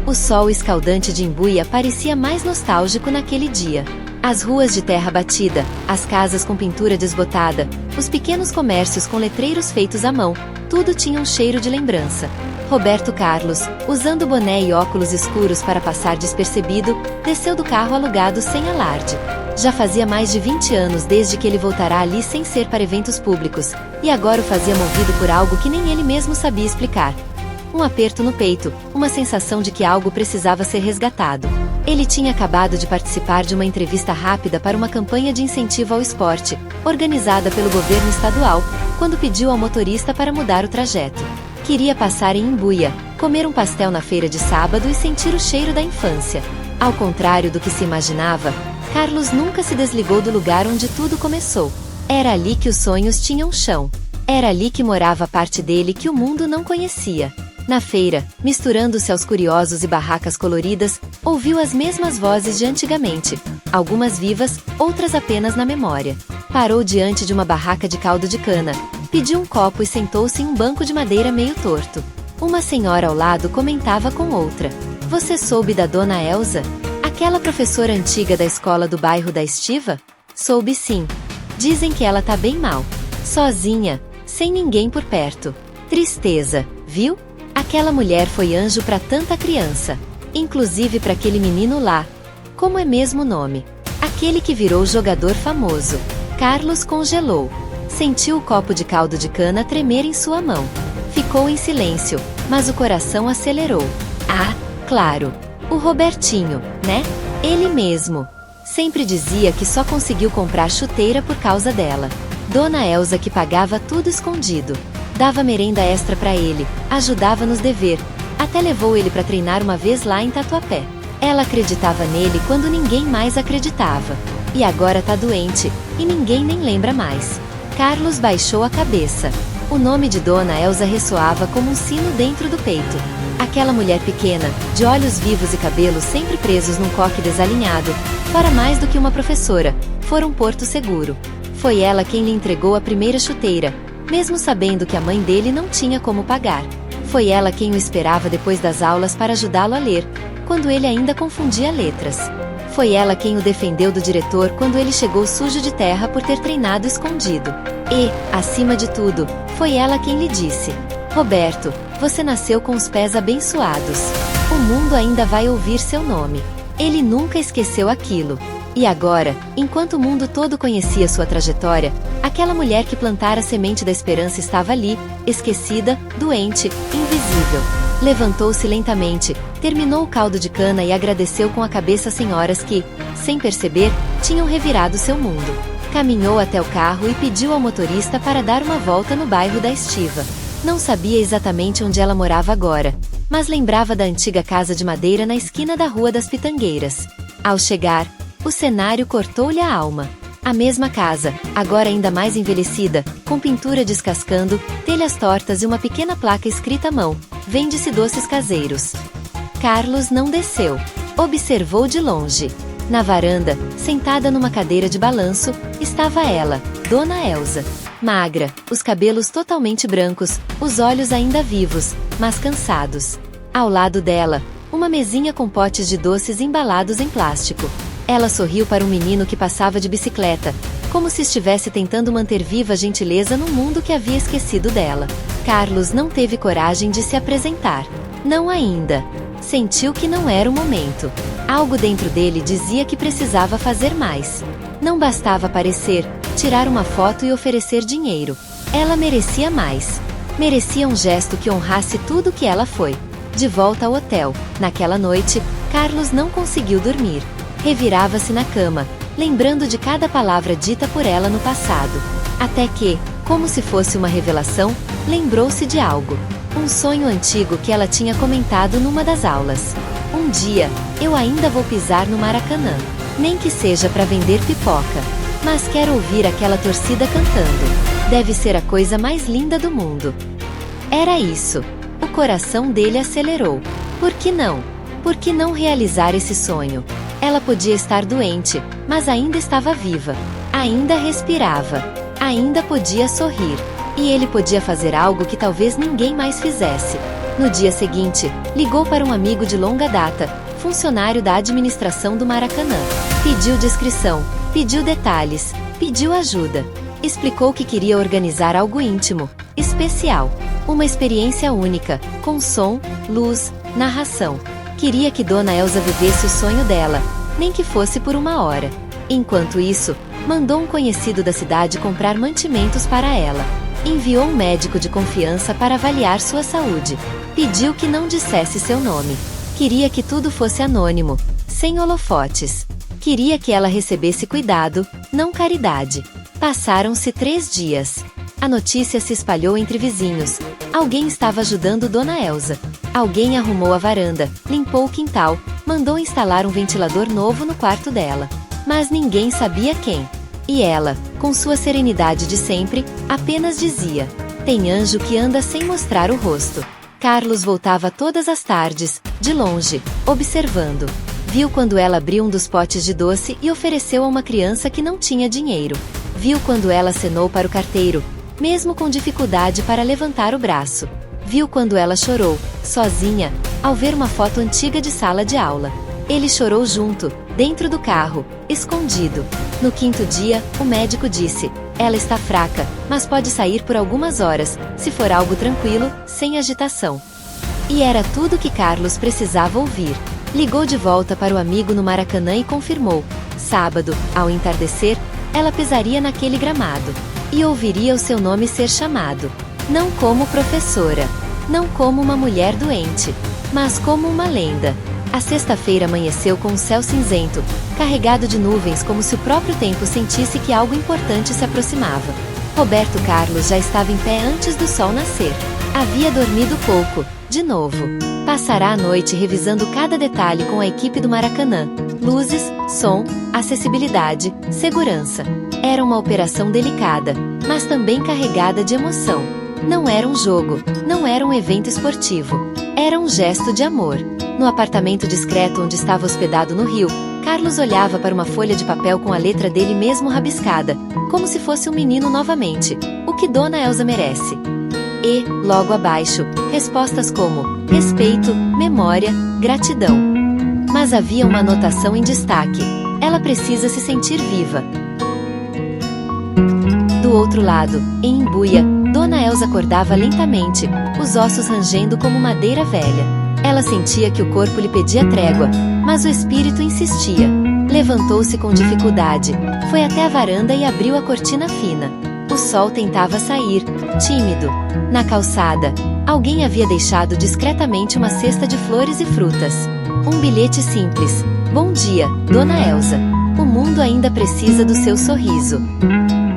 O sol escaldante de Imbuia parecia mais nostálgico naquele dia. As ruas de terra batida, as casas com pintura desbotada, os pequenos comércios com letreiros feitos à mão, tudo tinha um cheiro de lembrança. Roberto Carlos, usando boné e óculos escuros para passar despercebido, desceu do carro alugado sem alarde. Já fazia mais de 20 anos desde que ele voltara ali sem ser para eventos públicos, e agora o fazia movido por algo que nem ele mesmo sabia explicar. Um aperto no peito, uma sensação de que algo precisava ser resgatado. Ele tinha acabado de participar de uma entrevista rápida para uma campanha de incentivo ao esporte, organizada pelo governo estadual, quando pediu ao motorista para mudar o trajeto. Queria passar em Imbuia, comer um pastel na feira de sábado e sentir o cheiro da infância. Ao contrário do que se imaginava, Carlos nunca se desligou do lugar onde tudo começou. Era ali que os sonhos tinham chão. Era ali que morava a parte dele que o mundo não conhecia. Na feira, misturando-se aos curiosos e barracas coloridas, ouviu as mesmas vozes de antigamente, algumas vivas, outras apenas na memória. Parou diante de uma barraca de caldo de cana, pediu um copo e sentou-se em um banco de madeira meio torto. Uma senhora ao lado comentava com outra. Você soube da dona Elza? Aquela professora antiga da escola do bairro da Estiva? Soube sim. Dizem que ela tá bem mal. Sozinha, sem ninguém por perto. Tristeza, viu? Aquela mulher foi anjo para tanta criança. Inclusive para aquele menino lá. Como é mesmo o nome? Aquele que virou jogador famoso. Carlos congelou. Sentiu o copo de caldo de cana tremer em sua mão. Ficou em silêncio, mas o coração acelerou. Ah, claro. O Robertinho, né? Ele mesmo. Sempre dizia que só conseguiu comprar chuteira por causa dela. Dona Elza que pagava tudo escondido. Dava merenda extra para ele, ajudava nos dever, até levou ele para treinar uma vez lá em Tatuapé. Ela acreditava nele quando ninguém mais acreditava. E agora tá doente, e ninguém nem lembra mais. Carlos baixou a cabeça. O nome de Dona Elza ressoava como um sino dentro do peito. Aquela mulher pequena, de olhos vivos e cabelos sempre presos num coque desalinhado, fora mais do que uma professora, fora um porto seguro. Foi ela quem lhe entregou a primeira chuteira, mesmo sabendo que a mãe dele não tinha como pagar. Foi ela quem o esperava depois das aulas para ajudá-lo a ler, quando ele ainda confundia letras. Foi ela quem o defendeu do diretor quando ele chegou sujo de terra por ter treinado escondido. E, acima de tudo, foi ela quem lhe disse: Roberto, você nasceu com os pés abençoados. O mundo ainda vai ouvir seu nome. Ele nunca esqueceu aquilo. E agora, enquanto o mundo todo conhecia sua trajetória, aquela mulher que plantara a semente da esperança estava ali, esquecida, doente, invisível. Levantou-se lentamente, terminou o caldo de cana e agradeceu com a cabeça às senhoras que, sem perceber, tinham revirado seu mundo. Caminhou até o carro e pediu ao motorista para dar uma volta no bairro da Estiva. Não sabia exatamente onde ela morava agora, mas lembrava da antiga casa de madeira na esquina da Rua das Pitangueiras. Ao chegar, o cenário cortou-lhe a alma. A mesma casa, agora ainda mais envelhecida, com pintura descascando, telhas tortas e uma pequena placa escrita à mão: vende-se doces caseiros. Carlos não desceu. Observou de longe. Na varanda, sentada numa cadeira de balanço, estava ela, Dona Elza. Magra, os cabelos totalmente brancos, os olhos ainda vivos, mas cansados. Ao lado dela, uma mesinha com potes de doces embalados em plástico. Ela sorriu para um menino que passava de bicicleta, como se estivesse tentando manter viva a gentileza num mundo que havia esquecido dela. Carlos não teve coragem de se apresentar. Não ainda. Sentiu que não era o momento. Algo dentro dele dizia que precisava fazer mais. Não bastava aparecer, tirar uma foto e oferecer dinheiro. Ela merecia mais. Merecia um gesto que honrasse tudo que ela foi. De volta ao hotel, naquela noite, Carlos não conseguiu dormir. Revirava-se na cama, lembrando de cada palavra dita por ela no passado. Até que, como se fosse uma revelação, lembrou-se de algo. Um sonho antigo que ela tinha comentado numa das aulas. Um dia, eu ainda vou pisar no Maracanã. Nem que seja para vender pipoca. Mas quero ouvir aquela torcida cantando. Deve ser a coisa mais linda do mundo. Era isso. O coração dele acelerou. Por que não? Por que não realizar esse sonho? Ela podia estar doente, mas ainda estava viva. Ainda respirava. Ainda podia sorrir. E ele podia fazer algo que talvez ninguém mais fizesse. No dia seguinte, ligou para um amigo de longa data, funcionário da administração do Maracanã. Pediu descrição, pediu detalhes, pediu ajuda. Explicou que queria organizar algo íntimo, especial. Uma experiência única, com som, luz, narração. Queria que Dona Elza vivesse o sonho dela, nem que fosse por 1 hora. Enquanto isso, mandou um conhecido da cidade comprar mantimentos para ela. Enviou um médico de confiança para avaliar sua saúde. Pediu que não dissesse seu nome. Queria que tudo fosse anônimo, sem holofotes. Queria que ela recebesse cuidado, não caridade. Passaram-se 3 dias. A notícia se espalhou entre vizinhos. Alguém estava ajudando Dona Elza. Alguém arrumou a varanda, limpou o quintal, mandou instalar um ventilador novo no quarto dela. Mas ninguém sabia quem. E ela, com sua serenidade de sempre, apenas dizia: "Tem anjo que anda sem mostrar o rosto." Carlos voltava todas as tardes, de longe, observando. Viu quando ela abriu um dos potes de doce e ofereceu a uma criança que não tinha dinheiro. Viu quando ela acenou para o carteiro, mesmo com dificuldade para levantar o braço. Viu quando ela chorou, sozinha, ao ver uma foto antiga de sala de aula. Ele chorou junto, dentro do carro, escondido. No 5º dia, o médico disse: "Ela está fraca, mas pode sair por algumas horas, se for algo tranquilo, sem agitação." E era tudo que Carlos precisava ouvir. Ligou de volta para o amigo no Maracanã e confirmou. Sábado, ao entardecer, ela pisaria naquele gramado. E ouviria o seu nome ser chamado. Não como professora. Não como uma mulher doente. Mas como uma lenda. A sexta-feira amanheceu com um céu cinzento, carregado de nuvens como se o próprio tempo sentisse que algo importante se aproximava. Roberto Carlos já estava em pé antes do sol nascer. Havia dormido pouco, de novo. Passará a noite revisando cada detalhe com a equipe do Maracanã. Luzes, som, acessibilidade, segurança. Era uma operação delicada, mas também carregada de emoção. Não era um jogo, não era um evento esportivo. Era um gesto de amor. No apartamento discreto onde estava hospedado no Rio, Carlos olhava para uma folha de papel com a letra dele mesmo rabiscada, como se fosse um menino novamente. O que Dona Elza merece. E, logo abaixo, respostas como respeito, memória, gratidão. Mas havia uma anotação em destaque. Ela precisa se sentir viva. Do outro lado, em Imbuia, Dona Elza acordava lentamente, os ossos rangendo como madeira velha. Ela sentia que o corpo lhe pedia trégua, mas o espírito insistia. Levantou-se com dificuldade, foi até a varanda e abriu a cortina fina. O sol tentava sair, tímido. Na calçada, alguém havia deixado discretamente uma cesta de flores e frutas. Um bilhete simples. "Bom dia, Dona Elza. O mundo ainda precisa do seu sorriso."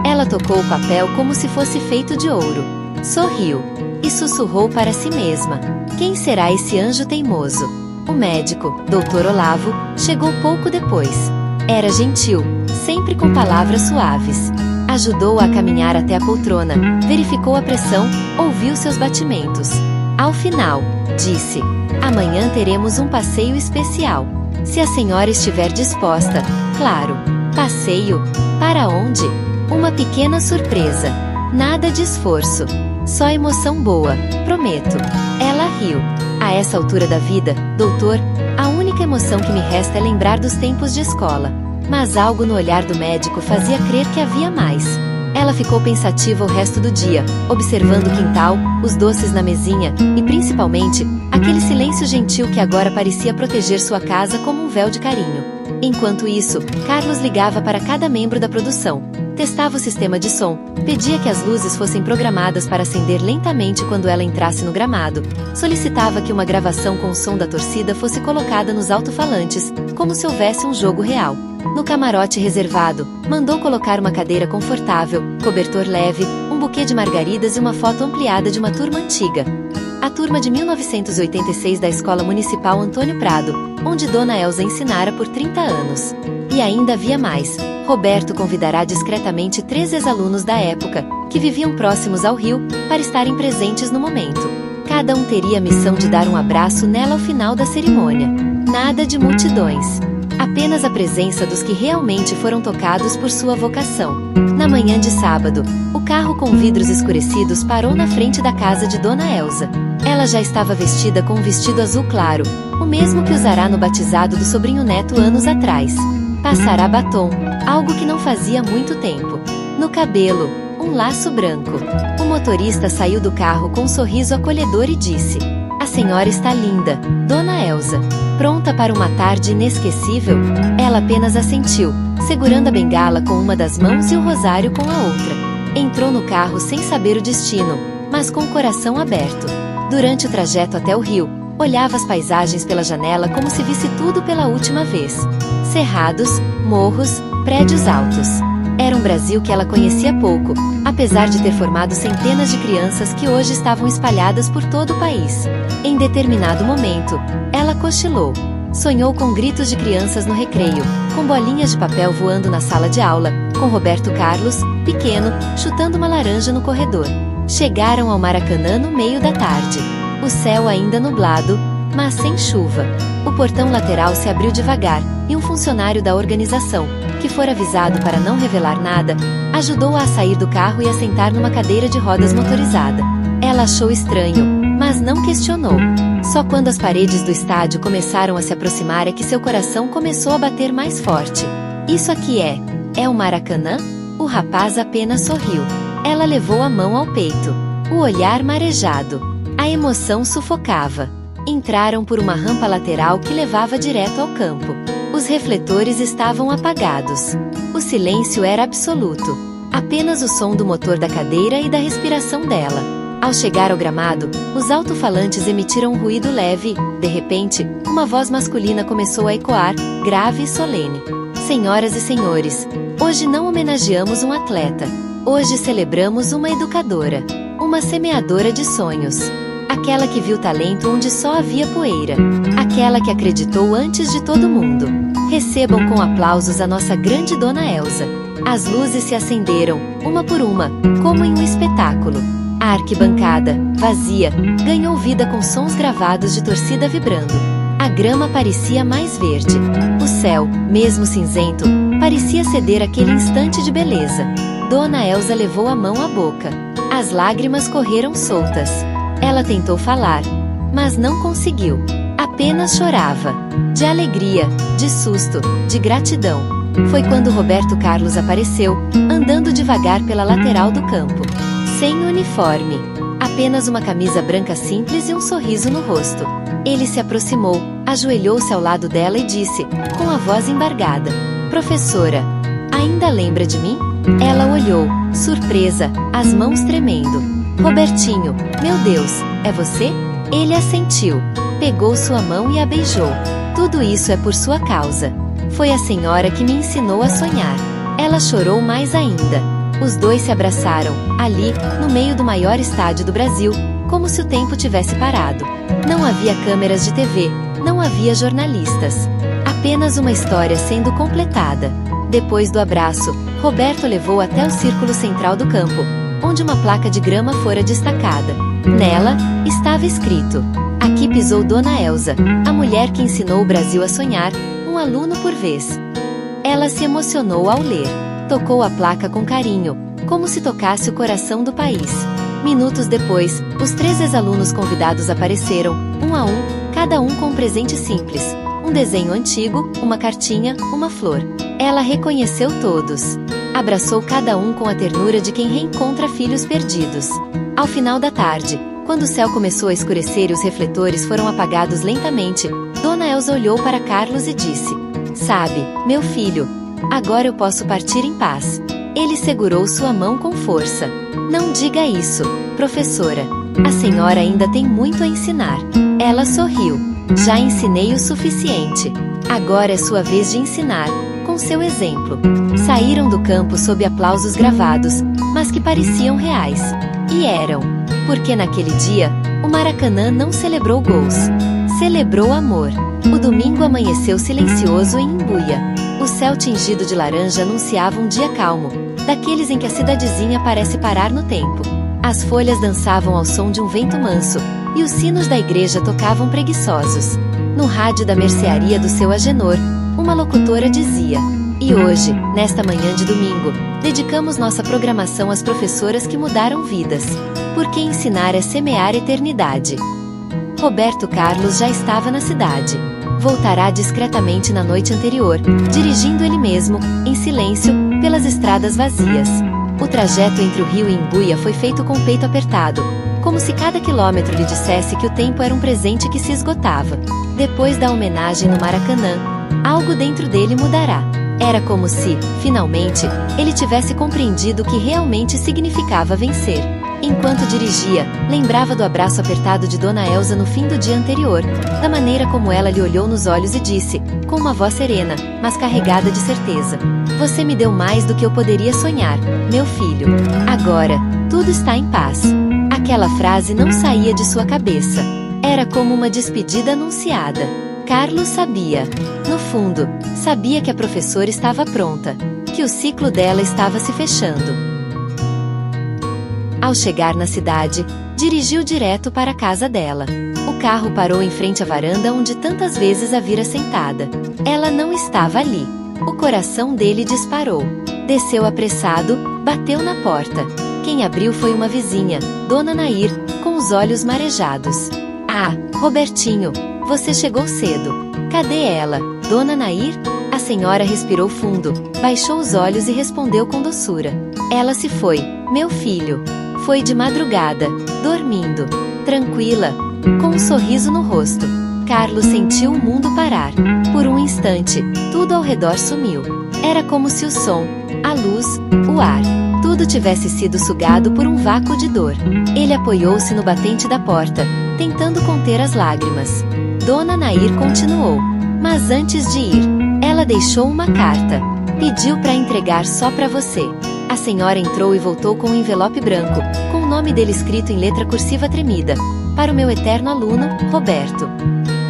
Ela tocou o papel como se fosse feito de ouro. Sorriu. E sussurrou para si mesma: "Quem será esse anjo teimoso?" O médico, Dr. Olavo, chegou pouco depois. Era gentil, sempre com palavras suaves. Ajudou-a a caminhar até a poltrona, verificou a pressão, ouviu seus batimentos. Ao final, disse: "Amanhã teremos um passeio especial. Se a senhora estiver disposta, claro." Passeio? Para onde? Uma pequena surpresa. Nada de esforço. Só emoção boa, prometo. Ela riu. "A essa altura da vida, doutor, a única emoção que me resta é lembrar dos tempos de escola." Mas algo no olhar do médico fazia crer que havia mais. Ela ficou pensativa o resto do dia, observando o quintal, os doces na mesinha, e principalmente, aquele silêncio gentil que agora parecia proteger sua casa como um véu de carinho. Enquanto isso, Carlos ligava para cada membro da produção. Testava o sistema de som, pedia que as luzes fossem programadas para acender lentamente quando ela entrasse no gramado, solicitava que uma gravação com o som da torcida fosse colocada nos alto-falantes, como se houvesse um jogo real. No camarote reservado, mandou colocar uma cadeira confortável, cobertor leve, um buquê de margaridas e uma foto ampliada de uma turma antiga. A turma de 1986 da Escola Municipal Antônio Prado, onde Dona Elza ensinara por 30 anos. E ainda havia mais. Roberto convidará discretamente 3 ex-alunos da época, que viviam próximos ao rio, para estarem presentes no momento. Cada um teria a missão de dar um abraço nela ao final da cerimônia. Nada de multidões. Apenas a presença dos que realmente foram tocados por sua vocação. Na manhã de sábado, o carro com vidros escurecidos parou na frente da casa de Dona Elza. Ela já estava vestida com um vestido azul claro, o mesmo que usará no batizado do sobrinho neto anos atrás. Passará batom, algo que não fazia muito tempo. No cabelo, um laço branco. O motorista saiu do carro com um sorriso acolhedor e disse: "A senhora está linda, Dona Elza." Pronta para uma tarde inesquecível? Ela apenas assentiu, segurando a bengala com uma das mãos e o rosário com a outra. Entrou no carro sem saber o destino, mas com o coração aberto. Durante o trajeto até o rio, olhava as paisagens pela janela como se visse tudo pela última vez. Cerrados, morros, prédios altos. Era um Brasil que ela conhecia pouco, apesar de ter formado centenas de crianças que hoje estavam espalhadas por todo o país. Em determinado momento, ela cochilou. Sonhou com gritos de crianças no recreio, com bolinhas de papel voando na sala de aula, com Roberto Carlos, pequeno, chutando uma laranja no corredor. Chegaram ao Maracanã no meio da tarde. O céu ainda nublado, mas sem chuva. O portão lateral se abriu devagar, e um funcionário da organização, que fora avisado para não revelar nada, ajudou-a a sair do carro e a sentar numa cadeira de rodas motorizada. Ela achou estranho, mas não questionou. Só quando as paredes do estádio começaram a se aproximar é que seu coração começou a bater mais forte. "Isso aqui é o Maracanã?" O rapaz apenas sorriu. Ela levou a mão ao peito. O olhar marejado. A emoção sufocava. Entraram por uma rampa lateral que levava direto ao campo. Os refletores estavam apagados. O silêncio era absoluto. Apenas o som do motor da cadeira e da respiração dela. Ao chegar ao gramado, os alto-falantes emitiram um ruído leve. De repente, uma voz masculina começou a ecoar, grave e solene. "Senhoras e senhores, hoje não homenageamos um atleta. Hoje celebramos uma educadora. Uma semeadora de sonhos. Aquela que viu talento onde só havia poeira. Aquela que acreditou antes de todo mundo. Recebam com aplausos a nossa grande Dona Elza." As luzes se acenderam, uma por uma, como em um espetáculo. A arquibancada, vazia, ganhou vida com sons gravados de torcida vibrando. A grama parecia mais verde. O céu, mesmo cinzento, parecia ceder aquele instante de beleza. Dona Elza levou a mão à boca. As lágrimas correram soltas. Ela tentou falar, mas não conseguiu. Apenas chorava. De alegria, de susto, de gratidão. Foi quando Roberto Carlos apareceu, andando devagar pela lateral do campo. Sem uniforme. Apenas uma camisa branca simples e um sorriso no rosto. Ele se aproximou, ajoelhou-se ao lado dela e disse, com a voz embargada: "Professora, ainda lembra de mim?" Ela olhou, surpresa, as mãos tremendo. "Robertinho, meu Deus, é você?" Ele assentiu. Pegou sua mão e a beijou. "Tudo isso é por sua causa. Foi a senhora que me ensinou a sonhar." Ela chorou mais ainda. Os dois se abraçaram, ali, no meio do maior estádio do Brasil, como se o tempo tivesse parado. Não havia câmeras de TV, não havia jornalistas. Apenas uma história sendo completada. Depois do abraço, Roberto levou até o círculo central do campo, onde uma placa de grama fora destacada. Nela, estava escrito: "Aqui pisou Dona Elza, a mulher que ensinou o Brasil a sonhar, um aluno por vez." Ela se emocionou ao ler. Tocou a placa com carinho, como se tocasse o coração do país. Minutos depois, os 3 ex-alunos convidados apareceram, um a um, cada um com um presente simples. Um desenho antigo, uma cartinha, uma flor. Ela reconheceu todos. Abraçou cada um com a ternura de quem reencontra filhos perdidos. Ao final da tarde, quando o céu começou a escurecer e os refletores foram apagados lentamente, Dona Elza olhou para Carlos e disse: "Sabe, meu filho, agora eu posso partir em paz." Ele segurou sua mão com força. "Não diga isso, professora. A senhora ainda tem muito a ensinar." Ela sorriu. "Já ensinei o suficiente. Agora é sua vez de ensinar, com seu exemplo." Saíram do campo sob aplausos gravados, mas que pareciam reais. E eram. Porque naquele dia, o Maracanã não celebrou gols. Celebrou amor. O domingo amanheceu silencioso em Imbuia. O céu tingido de laranja anunciava um dia calmo, daqueles em que a cidadezinha parece parar no tempo. As folhas dançavam ao som de um vento manso, e os sinos da igreja tocavam preguiçosos. No rádio da mercearia do seu Agenor, uma locutora dizia: E hoje, nesta manhã de domingo, dedicamos nossa programação às professoras que mudaram vidas. Porque ensinar é semear eternidade. Roberto Carlos já estava na cidade. Voltará discretamente na noite anterior, dirigindo ele mesmo, em silêncio, pelas estradas vazias. O trajeto entre o Rio e Imbuia foi feito com o peito apertado, como se cada quilômetro lhe dissesse que o tempo era um presente que se esgotava. Depois da homenagem no Maracanã, algo dentro dele mudará. Era como se, finalmente, ele tivesse compreendido o que realmente significava vencer. Enquanto dirigia, lembrava do abraço apertado de Dona Elza no fim do dia anterior, da maneira como ela lhe olhou nos olhos e disse, com uma voz serena, mas carregada de certeza: "Você me deu mais do que eu poderia sonhar, meu filho. Agora, tudo está em paz." Aquela frase não saía de sua cabeça. Era como uma despedida anunciada. Carlos sabia. No fundo, sabia que a professora estava pronta, que o ciclo dela estava se fechando. Ao chegar na cidade, dirigiu direto para a casa dela. O carro parou em frente à varanda onde tantas vezes a vira sentada. Ela não estava ali. O coração dele disparou. Desceu apressado, bateu na porta. Quem abriu foi uma vizinha, Dona Nair, com os olhos marejados. "Ah, Robertinho, você chegou cedo. Cadê ela, Dona Nair?" A senhora respirou fundo, baixou os olhos e respondeu com doçura: "Ela se foi, meu filho. Foi de madrugada, dormindo, tranquila, com um sorriso no rosto." Carlos sentiu o mundo parar. Por um instante, tudo ao redor sumiu. Era como se o som, a luz, o ar, tudo tivesse sido sugado por um vácuo de dor. Ele apoiou-se no batente da porta, tentando conter as lágrimas. Dona Nair continuou: "Mas antes de ir, ela deixou uma carta. Pediu para entregar só para você." A senhora entrou e voltou com um envelope branco, com o nome dele escrito em letra cursiva tremida: "Para o meu eterno aluno, Roberto."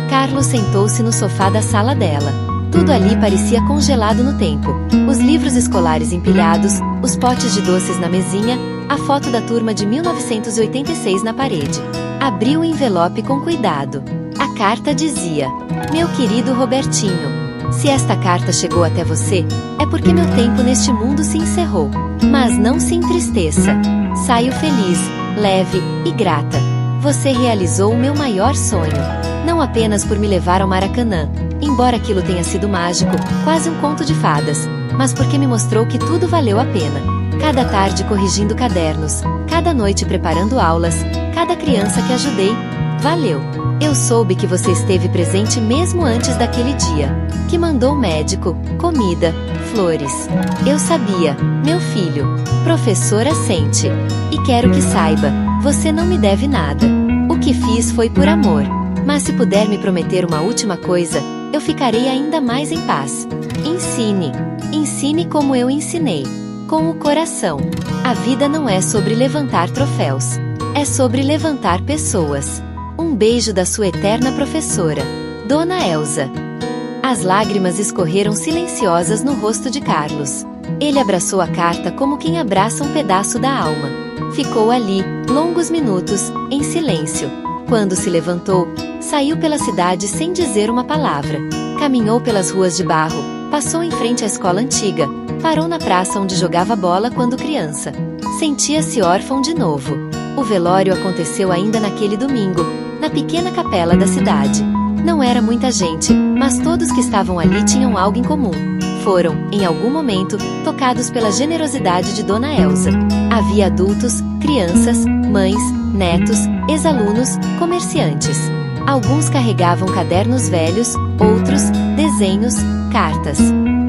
Carlos sentou-se no sofá da sala dela. Tudo ali parecia congelado no tempo. Os livros escolares empilhados, os potes de doces na mesinha, a foto da turma de 1986 na parede. Abriu o envelope com cuidado. A carta dizia: "Meu querido Robertinho, se esta carta chegou até você, é porque meu tempo neste mundo se encerrou. Mas não se entristeça. Saio feliz, leve e grata. Você realizou o meu maior sonho. Não apenas por me levar ao Maracanã, embora aquilo tenha sido mágico, quase um conto de fadas, mas porque me mostrou que tudo valeu a pena. Cada tarde corrigindo cadernos, cada noite preparando aulas, cada criança que ajudei, valeu. Eu soube que você esteve presente mesmo antes daquele dia, que mandou médico, comida, flores. Eu sabia, meu filho. Professora sente. E quero que saiba, você não me deve nada. O que fiz foi por amor. Mas se puder me prometer uma última coisa, eu ficarei ainda mais em paz. Ensine. Ensine como eu ensinei. Com o coração. A vida não é sobre levantar troféus. É sobre levantar pessoas. Um beijo da sua eterna professora, Dona Elza." As lágrimas escorreram silenciosas no rosto de Carlos. Ele abraçou a carta como quem abraça um pedaço da alma. Ficou ali, longos minutos, em silêncio. Quando se levantou, saiu pela cidade sem dizer uma palavra. Caminhou pelas ruas de barro, passou em frente à escola antiga, parou na praça onde jogava bola quando criança. Sentia-se órfão de novo. O velório aconteceu ainda naquele domingo, na pequena capela da cidade. Não era muita gente, mas todos que estavam ali tinham algo em comum. Foram, em algum momento, tocados pela generosidade de Dona Elza. Havia adultos, crianças, mães, netos, ex-alunos, comerciantes. Alguns carregavam cadernos velhos, outros, desenhos, cartas.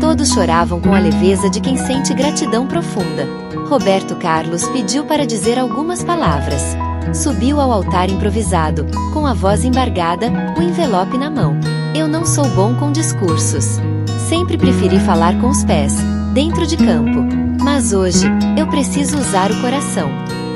Todos choravam com a leveza de quem sente gratidão profunda. Roberto Carlos pediu para dizer algumas palavras. Subiu ao altar improvisado, com a voz embargada, o envelope na mão. "Eu não sou bom com discursos. Sempre preferi falar com os pés, dentro de campo. Mas hoje, eu preciso usar o coração."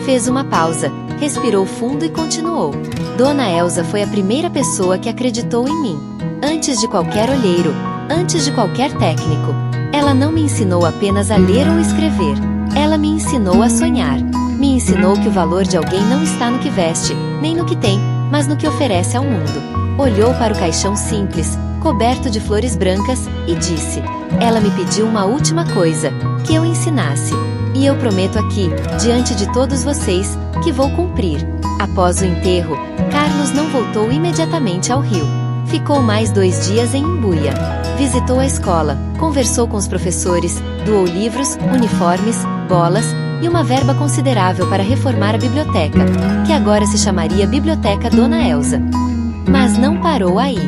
Fez uma pausa, respirou fundo e continuou: "Dona Elza foi a primeira pessoa que acreditou em mim. Antes de qualquer olheiro, antes de qualquer técnico. Ela não me ensinou apenas a ler ou escrever. Ela me ensinou a sonhar. Me ensinou que o valor de alguém não está no que veste, nem no que tem, mas no que oferece ao mundo." Olhou para o caixão simples, coberto de flores brancas, e disse: ela me pediu uma última coisa, que eu ensinasse. E eu prometo aqui, diante de todos vocês, que vou cumprir. Após o enterro, Carlos não voltou imediatamente ao Rio. Ficou mais 2 dias em Imbuia. Visitou a escola, conversou com os professores, doou livros, uniformes, bolas e uma verba considerável para reformar a biblioteca, que agora se chamaria Biblioteca Dona Elza. Mas não parou aí.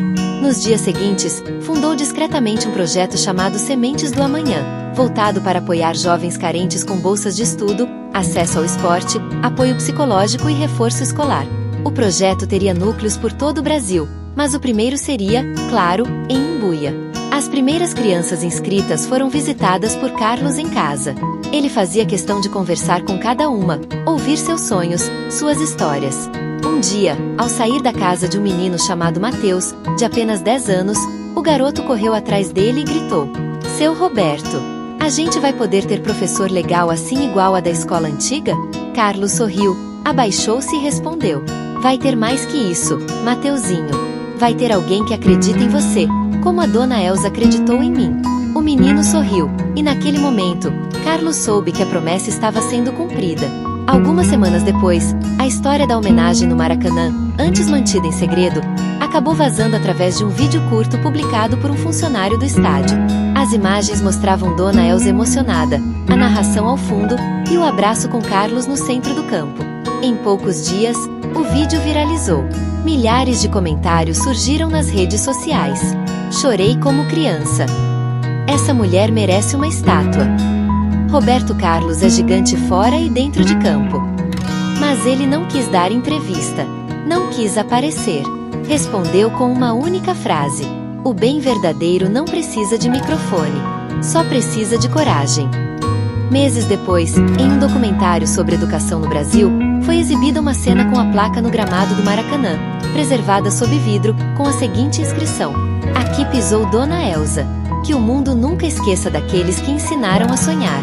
Nos dias seguintes, fundou discretamente um projeto chamado Sementes do Amanhã, voltado para apoiar jovens carentes com bolsas de estudo, acesso ao esporte, apoio psicológico e reforço escolar. O projeto teria núcleos por todo o Brasil, mas o primeiro seria, claro, em Imbuia. As primeiras crianças inscritas foram visitadas por Carlos em casa. Ele fazia questão de conversar com cada uma, ouvir seus sonhos, suas histórias. Um dia, ao sair da casa de um menino chamado Mateus, de apenas 10 anos, o garoto correu atrás dele e gritou: seu Roberto, a gente vai poder ter professor legal assim igual a da escola antiga? Carlos sorriu, abaixou-se e respondeu: vai ter mais que isso, Mateuzinho. Vai ter alguém que acredita em você, como a Dona Elza acreditou em mim. O menino sorriu, e naquele momento, Carlos soube que a promessa estava sendo cumprida. Algumas semanas depois, a história da homenagem no Maracanã, antes mantida em segredo, acabou vazando através de um vídeo curto publicado por um funcionário do estádio. As imagens mostravam Dona Elza emocionada, a narração ao fundo e o abraço com Carlos no centro do campo. Em poucos dias, o vídeo viralizou. Milhares de comentários surgiram nas redes sociais. Chorei como criança. Essa mulher merece uma estátua. Roberto Carlos é gigante fora e dentro de campo. Mas ele não quis dar entrevista. Não quis aparecer. Respondeu com uma única frase: o bem verdadeiro não precisa de microfone. Só precisa de coragem. Meses depois, em um documentário sobre educação no Brasil, foi exibida uma cena com a placa no gramado do Maracanã, preservada sob vidro, com a seguinte inscrição: aqui pisou Dona Elza. Que o mundo nunca esqueça daqueles que ensinaram a sonhar.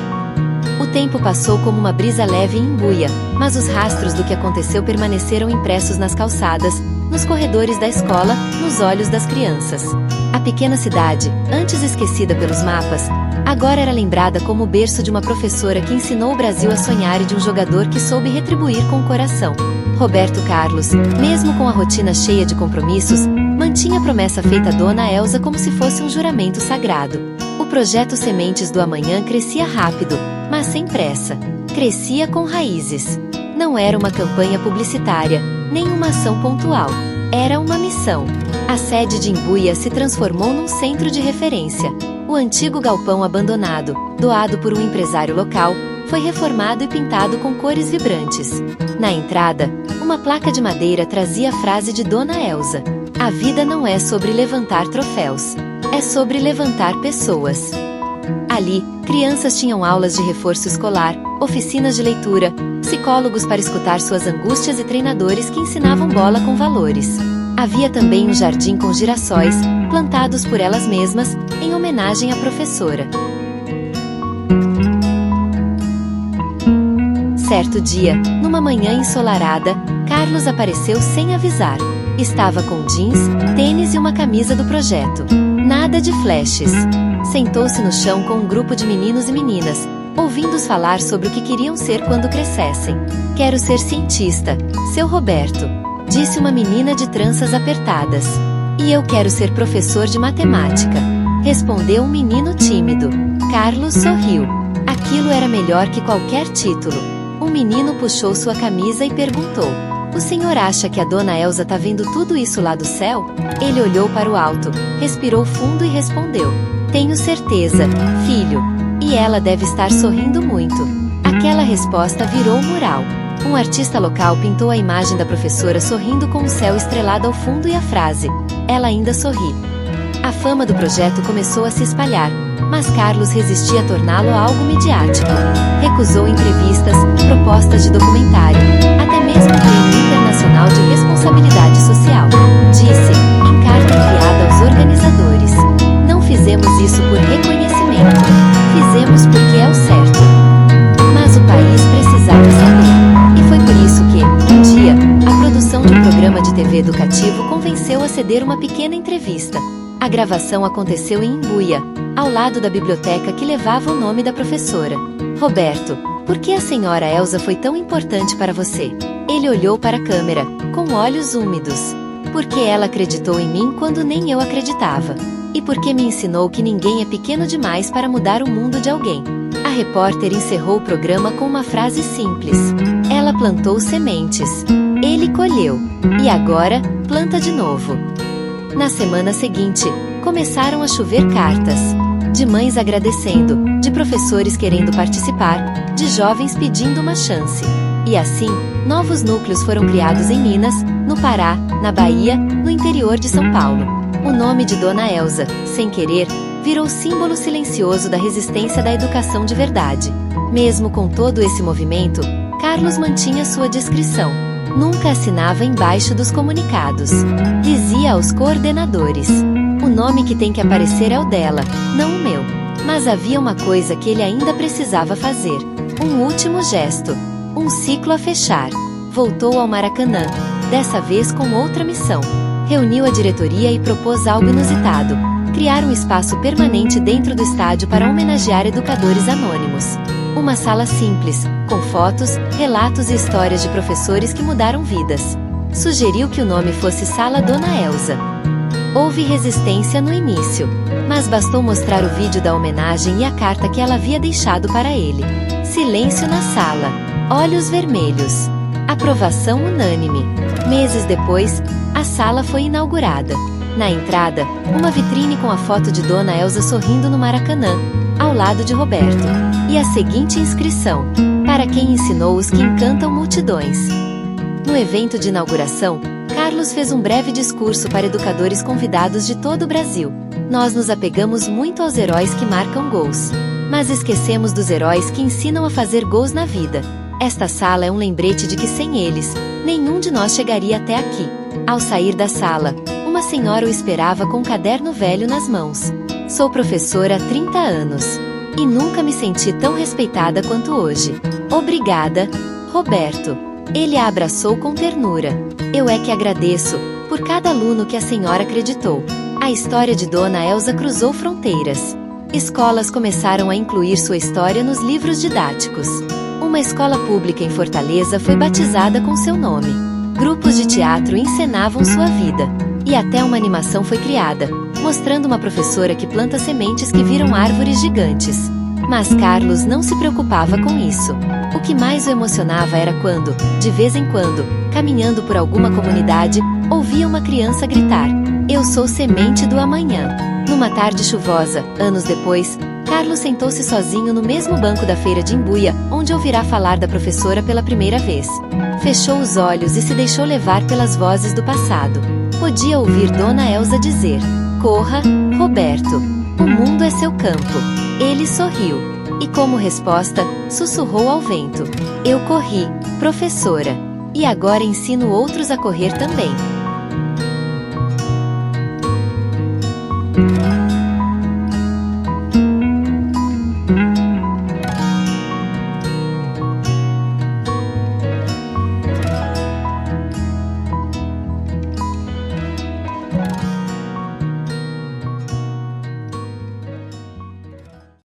O tempo passou como uma brisa leve em Imbuia, mas os rastros do que aconteceu permaneceram impressos nas calçadas, nos corredores da escola, nos olhos das crianças. A pequena cidade, antes esquecida pelos mapas, agora era lembrada como o berço de uma professora que ensinou o Brasil a sonhar e de um jogador que soube retribuir com o coração. Roberto Carlos, mesmo com a rotina cheia de compromissos, mantinha a promessa feita a Dona Elza como se fosse um juramento sagrado. O projeto Sementes do Amanhã crescia rápido, mas sem pressa. Crescia com raízes. Não era uma campanha publicitária, nem uma ação pontual. Era uma missão. A sede de Imbuia se transformou num centro de referência. O antigo galpão abandonado, doado por um empresário local, foi reformado e pintado com cores vibrantes. Na entrada, uma placa de madeira trazia a frase de Dona Elza: a vida não é sobre levantar troféus. É sobre levantar pessoas. Ali, crianças tinham aulas de reforço escolar, oficinas de leitura, psicólogos para escutar suas angústias e treinadores que ensinavam bola com valores. Havia também um jardim com girassóis, plantados por elas mesmas, em homenagem à professora. Certo dia, numa manhã ensolarada, Carlos apareceu sem avisar. Estava com jeans, tênis e uma camisa do projeto. Nada de flashes. Sentou-se no chão com um grupo de meninos e meninas, ouvindo-os falar sobre o que queriam ser quando crescessem. Quero ser cientista, seu Roberto, disse uma menina de tranças apertadas. E eu quero ser professor de matemática, respondeu um menino tímido. Carlos sorriu. Aquilo era melhor que qualquer título. Um menino puxou sua camisa e perguntou: o senhor acha que a Dona Elza tá vendo tudo isso lá do céu? Ele olhou para o alto, respirou fundo e respondeu: tenho certeza, filho. E ela deve estar sorrindo muito. Aquela resposta virou um mural. Um artista local pintou a imagem da professora sorrindo com o céu estrelado ao fundo e a frase: ela ainda sorri. A fama do projeto começou a se espalhar, mas Carlos resistia a torná-lo algo midiático. Recusou entrevistas, propostas de documentário, até mesmo o Prêmio Internacional de Responsabilidade Social. Disse, em carta enviada aos organizadores: não fizemos isso por reconhecimento, fizemos porque é o certo. Mas o país precisava saber, e foi por isso que, um dia, a produção de um programa de TV educativo convenceu a ceder uma pequena entrevista. A gravação aconteceu em Imbuia, ao lado da biblioteca que levava o nome da professora. Roberto, por que a senhora Elsa foi tão importante para você? Ele olhou para a câmera, com olhos úmidos. Porque ela acreditou em mim quando nem eu acreditava. E porque me ensinou que ninguém é pequeno demais para mudar o mundo de alguém. A repórter encerrou o programa com uma frase simples. Ela plantou sementes. Ele colheu. E agora, planta de novo. Na semana seguinte, começaram a chover cartas. De mães agradecendo, de professores querendo participar, de jovens pedindo uma chance. E assim, novos núcleos foram criados em Minas, no Pará, na Bahia, no interior de São Paulo. O nome de Dona Elsa, sem querer, virou símbolo silencioso da resistência da educação de verdade. Mesmo com todo esse movimento, Carlos mantinha sua discrição. Nunca assinava embaixo dos comunicados. Dizia aos coordenadores: o nome que tem que aparecer é o dela, não o meu. Mas havia uma coisa que ele ainda precisava fazer. Um último gesto. Um ciclo a fechar. Voltou ao Maracanã, dessa vez com outra missão. Reuniu a diretoria e propôs algo inusitado: criar um espaço permanente dentro do estádio para homenagear educadores anônimos. Uma sala simples, com fotos, relatos e histórias de professores que mudaram vidas. Sugeriu que o nome fosse Sala Dona Elsa. Houve resistência no início, mas bastou mostrar o vídeo da homenagem e a carta que ela havia deixado para ele. Silêncio na sala. Olhos vermelhos. Aprovação unânime. Meses depois, a sala foi inaugurada. Na entrada, uma vitrine com a foto de Dona Elsa sorrindo no Maracanã, ao lado de Roberto. E a seguinte inscrição: para quem ensinou os que encantam multidões. No evento de inauguração, Carlos fez um breve discurso para educadores convidados de todo o Brasil. Nós nos apegamos muito aos heróis que marcam gols. Mas esquecemos dos heróis que ensinam a fazer gols na vida. Esta sala é um lembrete de que sem eles, nenhum de nós chegaria até aqui. Ao sair da sala, uma senhora o esperava com um caderno velho nas mãos. Sou professora há 30 anos. E nunca me senti tão respeitada quanto hoje. Obrigada, Roberto. Ele a abraçou com ternura. Eu é que agradeço, por cada aluno que a senhora acreditou. A história de Dona Elsa cruzou fronteiras. Escolas começaram a incluir sua história nos livros didáticos. Uma escola pública em Fortaleza foi batizada com seu nome. Grupos de teatro encenavam sua vida. E até uma animação foi criada, mostrando uma professora que planta sementes que viram árvores gigantes. Mas Carlos não se preocupava com isso. O que mais o emocionava era quando, de vez em quando, caminhando por alguma comunidade, ouvia uma criança gritar: "Eu sou semente do amanhã." Numa tarde chuvosa, anos depois, Carlos sentou-se sozinho no mesmo banco da feira de Imbuia, onde ouvirá falar da professora pela primeira vez. Fechou os olhos e se deixou levar pelas vozes do passado. Podia ouvir Dona Elsa dizer: "Corra, Roberto. O mundo é seu campo." Ele sorriu. E como resposta, sussurrou ao vento: "Eu corri, professora. E agora ensino outros a correr também."